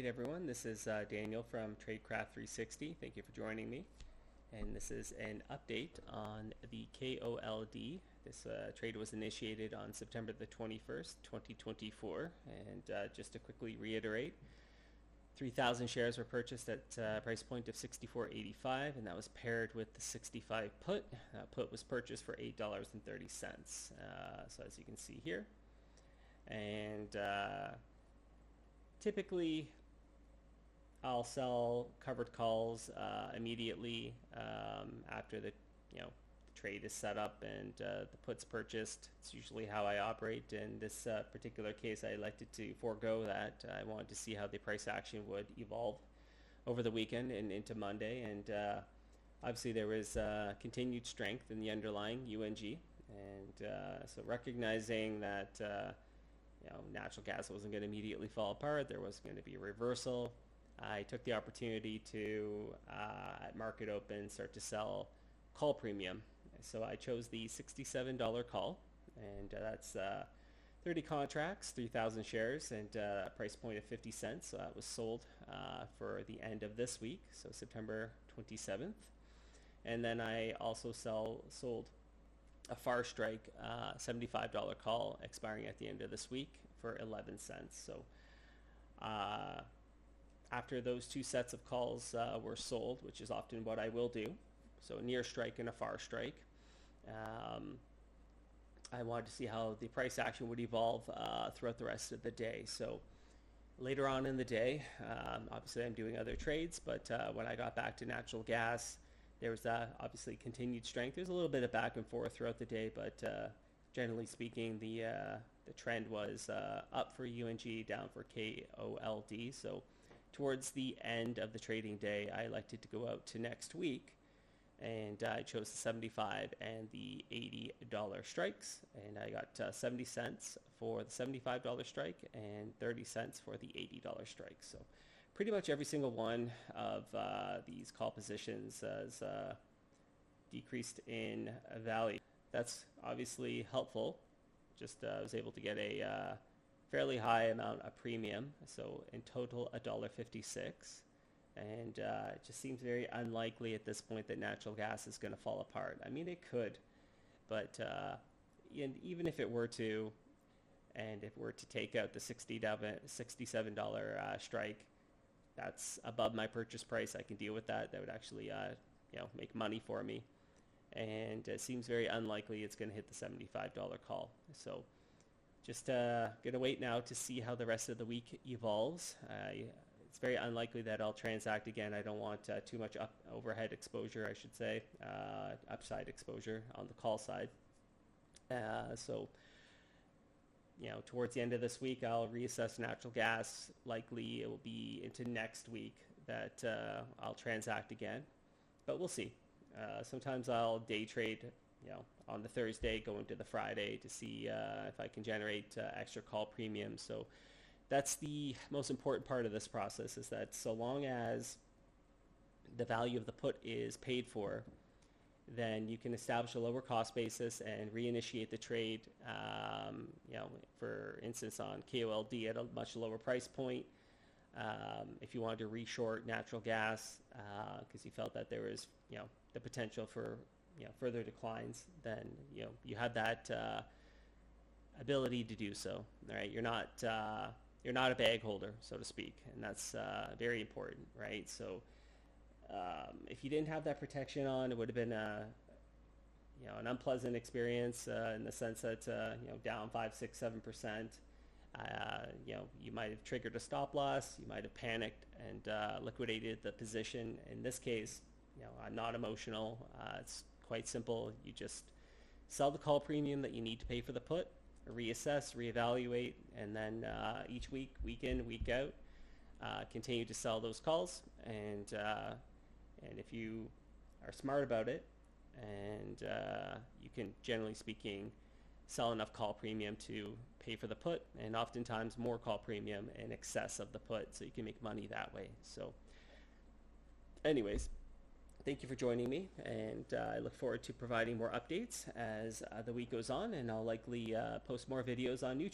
everyone. This is Daniel from Tradecraft 360. Thank you for joining me. And this is an update on the KOLD. This trade was initiated on September the 21st, 2024. And just to quickly reiterate, 3,000 shares were purchased at a price point of $64.85, and that was paired with the 65 put. Put was purchased for $8.30. So as you can see here. And typically, I'll sell covered calls immediately after the trade is set up and the put's purchased. It's usually how I operate. In this particular case, I elected to forego that. I wanted to see how the price action would evolve over the weekend and into Monday. And obviously, there was continued strength in the underlying UNG. And so recognizing that natural gas wasn't going to immediately fall apart, there was going to be a reversal. I took the opportunity to, at market open, start to sell call premium. So I chose the $67 call, and that's 30 contracts, 3,000 shares, and a price point of 50 cents. So that was sold for the end of this week, so September 27th. And then I also sold a far strike $75 call expiring at the end of this week for 11 cents. So after those two sets of calls were sold, which is often what I will do, so a near strike and a far strike, I wanted to see how the price action would evolve throughout the rest of the day. So later on in the day, obviously I'm doing other trades, but when I got back to natural gas, there was obviously continued strength. There's a little bit of back and forth throughout the day, but generally speaking, the trend was up for UNG, down for KOLD. So towards the end of the trading day, I elected to go out to next week, and I chose the 75 and the $80 strikes, and I got 70 cents for the $75 strike and 30 cents for the $80 strike. So pretty much every single one of these call positions has decreased in value. That's obviously helpful. Just was able to get a fairly high amount of premium, so in total $1.56. And it just seems very unlikely at this point that natural gas is going to fall apart. I mean, it could, but and even if it were to, and if it were to take out the $67 strike, that's above my purchase price. I can deal with that. That would actually make money for me. And it seems very unlikely it's going to hit the $75 call. So just going to wait now to see how the rest of the week evolves. It's very unlikely that I'll transact again. I don't want too much overhead exposure, I should say, upside exposure on the call side. So towards the end of this week, I'll reassess natural gas. Likely it will be into next week that I'll transact again, but we'll see. Sometimes I'll day trade, on the Thursday, go into the Friday to see if I can generate extra call premium. So that's the most important part of this process, is that so long as the value of the put is paid for, then you can establish a lower cost basis and reinitiate the trade, for instance on KOLD at a much lower price point. If you wanted to reshort natural gas because you felt that there was the potential for further declines, then you have that ability to do so. All right, you're not a bag holder, so to speak, and that's very important, right? So if you didn't have that protection on, it would have been an unpleasant experience in the sense that down 5, 6, 7%. You might have triggered a stop loss. You might have panicked and liquidated the position. In this case, I'm not emotional. It's quite simple. You just sell the call premium that you need to pay for the put, reassess, reevaluate, and then each week, week in, week out, continue to sell those calls. And if you are smart about it, and you can, generally speaking, sell enough call premium to pay for the put, and oftentimes more call premium in excess of the put, so you can make money that way. So anyways, thank you for joining me, and I look forward to providing more updates as the week goes on, and I'll likely post more videos on new